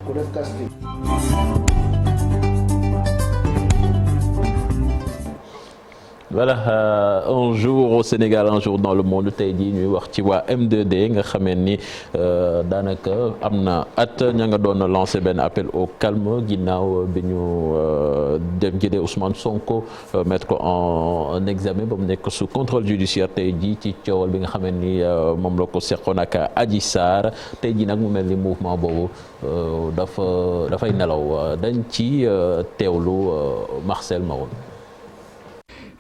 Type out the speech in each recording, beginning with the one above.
ku def casting. Voilà, un jour au Sénégal, un jour dans le monde tey jii ñuy wax ci waa M2D nga xamee ni daanaka am na at ña nga doon lancé benn appel au calme ginnaaw bi ñu dem jëlee Ousmane Sonko mettre ko en examen ba mu nekk sous contrôle judiciaire tey jii ci coowal bi nga xamee ni moom la ko seqoon ak Adji Sarr tey jii nag mu mel ni mouvement boobu dafay nelaw dañ ci teewlu Marcel Maroon.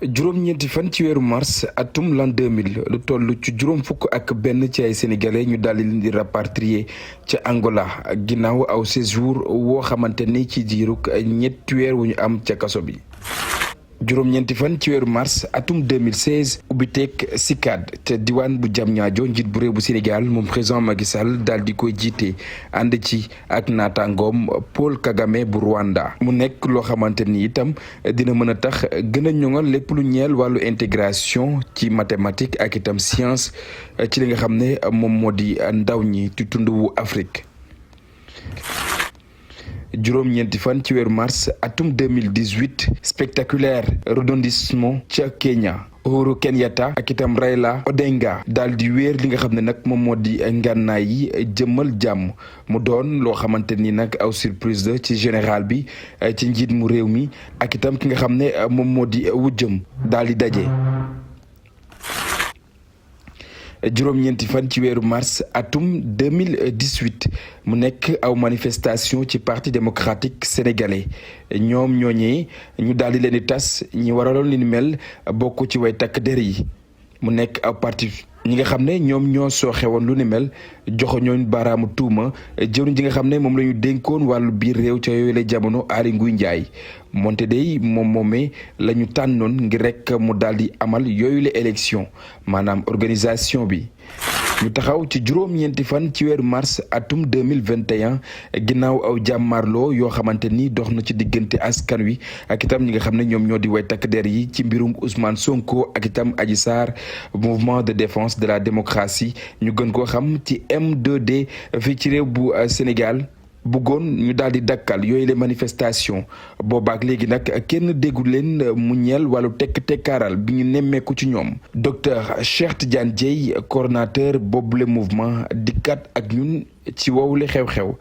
juróom-ñeenti fan ci weeru mars atum l'an 2000 lu toll ci juróom fukk ak benn ci ay sénégalais ñu daldi leen di rapatrier ca Angola ginnaaw aw séjour woo xamante ni ci diirug ñetti weer wu ñu am ca kaso bi. juróom-ñeenti fan ci weeru mars atum 2016 ubbiteeg CICAD te diwaan bu Diamniadio njiit bu réew bu Sénégal moom président Macky Sall daal di koy jiite ànd ci ak naataangoom Paul Kagame bu Rwanda. mu nekk loo xamante ni itam dina mën a tax gën a ñoŋal lépp lu ñeel wàllu intégration ci mathématique ak itam science ci li nga xam ne moom moo di ndaw ñi ci tund wu Afrique. juróom-ñeenti fan ci weeru mars atum 2018 spectaculaire rebondissement ca Kenya. Uhuru Kenyatta ak itam Raila Odinga daal di wéer li nga xam ne nag moom moo di ngànnaay yi jëmmal jàmm mu doon loo xamante ni nag aw surprise la ci général bi ci njiit mu réew mi ak itam ki nga xam ne moom moo di wujjëm daal di daje. juróom-ñeenti fan ci weeru mars atum 2018 mu nekk aw manifestation ci parti démocratique sénégalais ñoom ñooñee ñu daal di leen di tas ñi waraloon li ni mel bokk ci way takk der yi mu nekk aw parti ñi nga xam ne ñoom ñoo sooxe woon lu ni mel joxo ñooñ baaraamu tuuma jëwriñ ji nga xam ne moom la ñu dénkoon wàllu biir réew ca yooyu la jamono Aly Ngouille Ndiaye moonte day moom moomee la ñu tànnoon ngir rek mu daal di amal yooyu la élection maanaam organisation bi. ñu taxaw ci juróom-ñeenti fan ci weeru mars atum 2021 ginnaaw aw jàmmarloo yoo xamante ni dox na ci diggante askan wi ak itam ñi nga xam ne ñoom ñoo di way takk der yi ci mbirum Ousmane Sonko ak itam Adji Sarr mouvement de défense de la démocratie ñu gën koo xam ci M2D fii ci réew bu Sénégal bëggoon ñu daal di dakkal yooyu les manifestations boobaak léegi nag kenn déggu leen mu ñeel wàllu tekkaaral bi ñu nemmeeku ci ñoom. docteur Cheikh Tidiane Dièye coordonnateur boobule mouvement dikkat ak ñun ci wowule xew-xew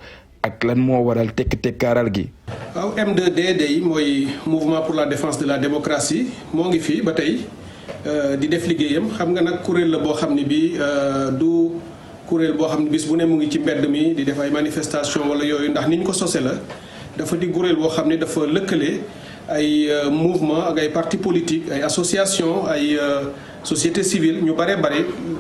ak lan moo waral tekkaaral gi. waaw M2D day mooy mouvement pour la défense de la démocratie moo ngi fii ba tey di def liggéeyam xam nga nag kuréel la boo xam ne bii du. kuréel boo xam ne bis bu ne mu ngi ci mbedd mi di def ay manifestation wala yooyu ndax ni ñu ko sose la dafa di kuréel boo xam ne dafa lëkkale ay mouvement ak ay parti politique ay association ay société civile ñu bare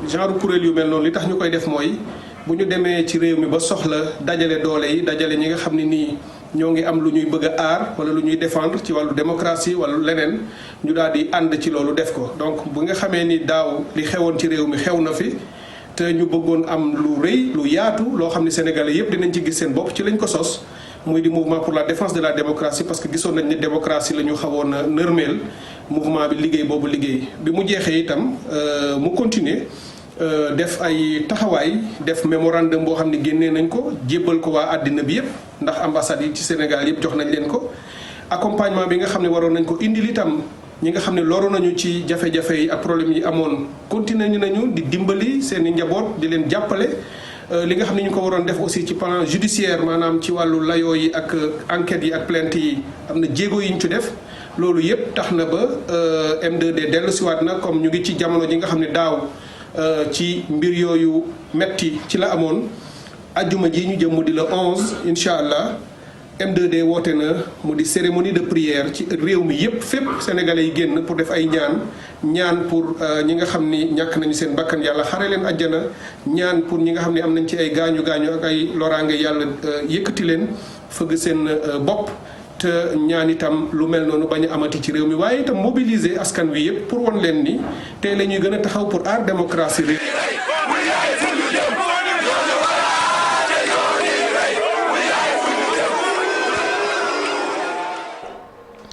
genre kuréel yu mel noonu li tax ñu koy def mooy bu ñu demee ci réew mi ba soxla dajale doole yi dajale ñi nga xam ne nii ñoo ngi am lu ñuy bëgg a aar wala lu ñuy défendre ci wàllu démocratie wala leneen ñu daal di ànd ci loolu def ko donc bu nga xamee ni daaw li xewoon ci réew mi xew na fi te ñu bëggoon am lu rëy lu yaatu loo xam ne sénégalais yëpp dinañ ci gis seen bopp ci lañ ko sos muy di mouvement pour la défense de la démocratie parce que gisoon nañ ne démocratie la ñu xawoon a nërmeel mouvement bi liggéey boobu liggéey bi mu jeexee itam mu continuer def ay taxawaay def mémorandum boo xam ne génnee nañ ko jébbal ko waa àddina bi yëpp ndax ambassade yi ci Sénégal yëpp jox nañ leen ko accompagnement bi nga xam ne waroon nañ ko indil itam ñi nga xam ne loru nañu ci jafe-jafe yi ak problème yi amoon continué nañu di dimbali seen i njaboot di leen jàppale li nga xam ne ñu ko waroon def aussi ci plan judiciaire maanaam ci wàllu layoo yi ak enquêtes yi ak plainte yi am na jéego yi ñu ci def loolu yëpp tax na ba M2D dellu siwaat na comme ñu ngi ci jamono ji nga xam ne daaw ci mbir yooyu metti ci la amoon ajjuma ji ñu jëm mu di la 11 incha allah M2D woote na mu di cérémonie de prière ci réew mi yépp fépp sénégalais yi génn pour def ay ñaan pour ñi nga xam ni ñàkk nañu seen bakkan yàlla xare leen àjjana ñaan pour ñi nga xam ne am nañ ci ay gaañu ak ay loraange yàlla yëkkati leen fëgg seen bopp te ñaan itam lu mel noonu bañ a amati ci réew mi waaye itam mobiliser askan wi yépp pour won leen ni tey la ñuy gën a taxaw pour aar démocratie réew.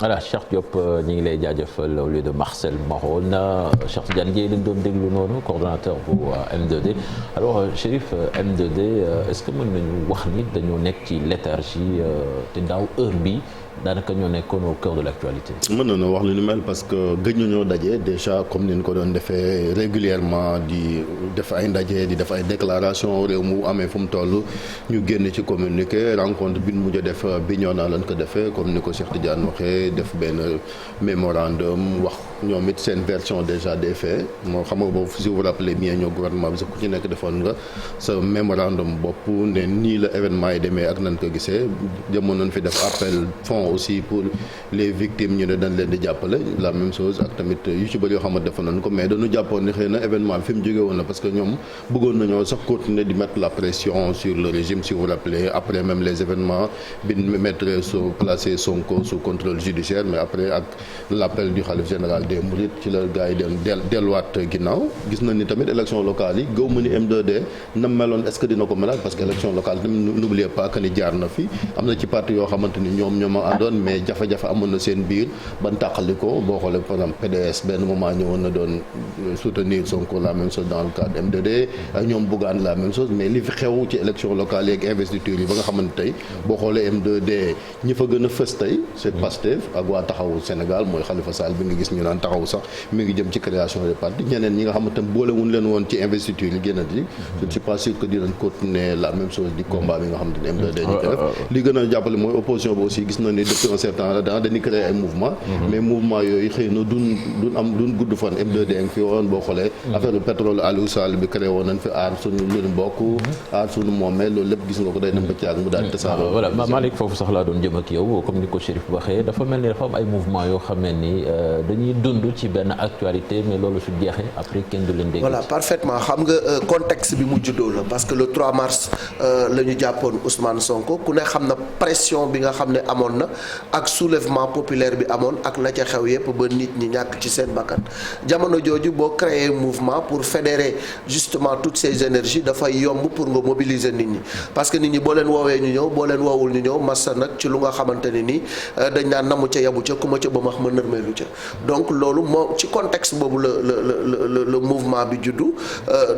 voilà Cheikh Diop ñu ngi lay jaajëfal au lieu de Marcel Maron Cheikh Tidiane Dièye lañ doon déglu noonu coordonnateur bu M2D alors Chérif M2D est-ce que mën nañu wax ni dañoo nekk ci léthargie te daaw heure bi daanaka ñoo nekkoon au cœur de l'actualité. mën nañoo wax lu ni mel parce que gëj nañoo daje déjà comme ni ñu ko doon defee régulièrement di def ay ndaje di def ay déclaration réew mu amee fu mu toll ñu génn ci communiqué rencontre bi ñu mujj a def Bignona lañ ko defee comme ni ko Cheikh Tidiane waxee def benn mémorandum wax ñoom it seen version déjà des faits moo xam nga boobu si vous rappelez bien ñoo gouvernement bi sax ku ci nekk defoon nga sa mémorandum bopp ne nii la événement yi demee ak nañ ko gisee demoon nañ fi def appel aussi pour les victimes ñu ne dañ leen di jàppale la même chose ak tamit yu ci bëri yoo xamante defoon nañ ko mais dañu jàppoon ni xëy na événement bi fi mu jógee woon na parce que ñoom bëggoon nañoo sax continuer di mettre la pression sur le régime si vous rappelez après même les événements bi mettre placé Sonko sous contrôle judiciaire mais après ak l'appel du khalife général des Mourides ci la gars yi dem delluwaat ginnaaw gis nañ ni tamit élection locale yi gëw ma ni M2D na meloon est-ce que dina ko melaat parce que élection locale tamit n'oubliez pas que ni jaar na fi am na ci parti yoo xamante ni ñoom doon mais jafe-jafe amoon na seen biir ban tàqali ko boo xoolee par exemple PDS benn moment ñëwoon na doon soutenir Sonko la même chose dans le cadre M2D ak ñoom Bougane la même chose mais li fi xew ci élection locale yeeg investiture yi ba nga xamante tey boo xoolee M2D ñi fa gën a fës tey c'est Pastef ak waa taxawu Sénégal mooy Khalifa Sall bi nga gis ñu naan taxawu sax mi ngi jëm ci création des partis ñeneen ñi nga xamante ne boolewuñ leen woon ci investiture yi génn di je ne suis pas sûr que dinañ continuer la même chose di combat bi nga xamante ne M2D ñu ko def li gën a jàppale mooy opposition bi aussi gis na ni depuis un certain temps dañuy créer ay mouvement mais mouvement yooyu xëy na duñ gudd fan M2D ngi fi woon boo xoolee affaire du pétrole Aliou Sall bi créé woon nañ fi aar suñu lu ñu bokk aar suñu moomee loolu lépp gis nga ko day dem ba caag mu daal di tasaaroo voilà Malick foofu sax laa doon jëm ak yow comme ni ko Chérif waxee dafa mel ni dafa am ay mouvement yoo xam ne ni dañuy dund ci benn actualité mais loolu su jeexee après kenn du leen dégg. voilà parfaitement xam nga contexte bi mu juddoo la parce que le 3 mars la ñu jàppoon Ousmane Sonko ku ne xam na pression bi nga xam ne amoon na ak soulèvement populaire bi amoon ak la ca xew yépp ba nit ñi ñàkk ci seen bakkan jamono jooju boo créer mouvement pour fédérer justement toutes ces énergies dafay yomb pour nga mobiliser nit ñi parce que nit ñi boo leen woowee ñu ñëw boo leen woowul ñu ñëw massa nag ci lu nga xamante ne nii dañ naan namu ca yabu ca ku ma ca ba max ma nërmeelu ca donc loolu moo ci contexte boobu le mouvement bi juddu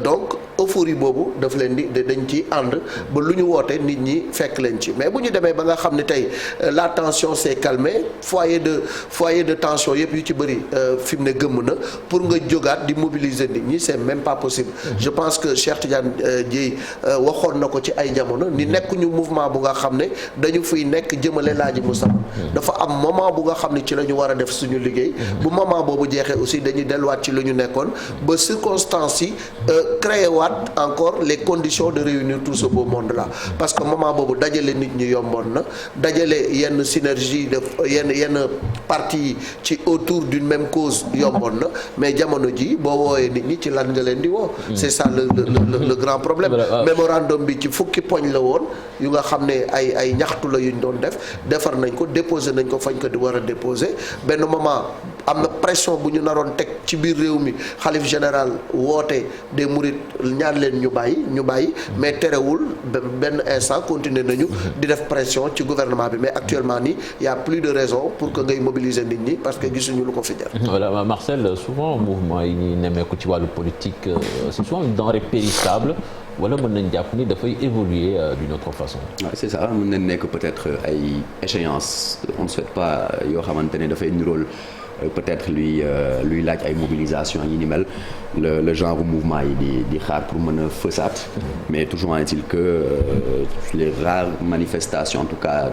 donc euphorie boobu daf leen di dañ ci ànd ba lu ñu woote nit ñi fekk leen ci mais bu ñu demee ba nga xam ne tey la tension s'est calmée foyer de tension yëpp yu ci bëri fi mu ne gëmm na pour nga jógaat di mobiliser nit ñi c'est même pas possible je pense que Cheikh Tidiane Dièye waxoon na ko ci ay jamono ni nekkuñu mouvement bu nga xam ne dañu fiy nekk jëmale laaji mu sama dafa am moment bu nga xam ne ci la ñu war a def suñu liggéey bu moment boobu jeexee aussi dañuy delluwaat ci lu ñu nekkoon ba circonstances yi créer waat encore les conditions de réunir tout ce beau monde là parce que moment boobu dajale nit ñi yomboon na dajale yenn synergie de yenn parti yi ci autour d'une même cause yomboon na mais jamono ji boo woowee nit ñi ci lan nga leen di woo c'est ça le grand problème mémorandum bi ci fukki poñ la woon yu nga xam ne ay ñaxtu la yuñ doon defar nañ ko déposer nañ ko fañ ko di war a déposer benn moment am na pression bu ñu naroon teg ci biir réew mi xalif général woote des mourides ñaan leen ñu bàyyi mais terewul benn instant continuer nañu di def pression ci gouvernement bi mais actuellement nii y a plus de raison pour que ngay mobiliser nit ñi parce que gisuñu lu ko fi jar. voilà Marcel souvent mouvement yi ñuy nemmeeku ci wàllu politique c'est souvent une denrée périssable wala mën nañ jàpp ni dafay évoluer d'une autre façon. waaw c'est ça mën nañ nekk peut-être ay échéances on ne souhaite pas yoo xamante ne dafay nirool peut-être luy laaj ay mobilisation yi ni mel le genre mouvement yi di xaar pour mën a fësaat mais toujours est-il que les rares manifestations en tout cas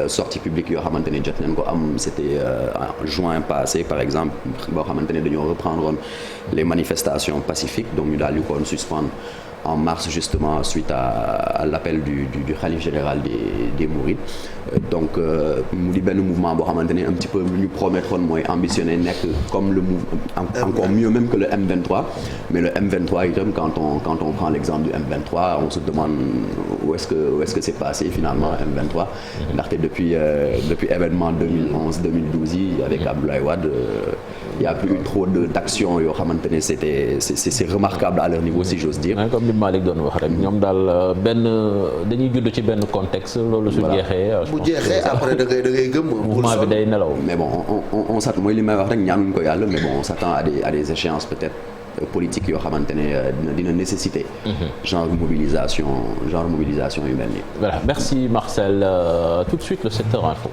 sorties publiques yoo xamante ne jot nañ ko am c'était en juin passé par exemple boo xamante ne dañoo reprendre woon les manifestations pacifiques donc ñu daal di ko suspendre en mars justement suite à l'appel du khalife général des Mourides donc mu di benn mouvement boo xamante ne un petit peu lu ñu promettre woon mooy ambitionner nekk comme le encore mieux même que le M23 mais le M23 itam quand on prend l'exemple du M23 on se demande où est-ce que c'est passé finalement M23 ndaxte depuis événement 2011 2012 yi avec Abdoulaye Wade y a plus trop d'action yoo xamante ne c'est remarquable à leur niveau si j'ose dire. comme li Malick doon wax rek ñoom daal dañuy judd ci benn contexte loolu su jeexee. bu jeexee après da ngay gëm. mouvement bi day nelaw. mais bon on s'attend mooy li may wax rek ñaanuñ ko yàlla mais bon on s'attend à des échéances peut-être politique yoo xamante ne dina nécessiter genre mobilisation yu mel nii. Voilà, merci Marcel. Tout de suite le secteur info.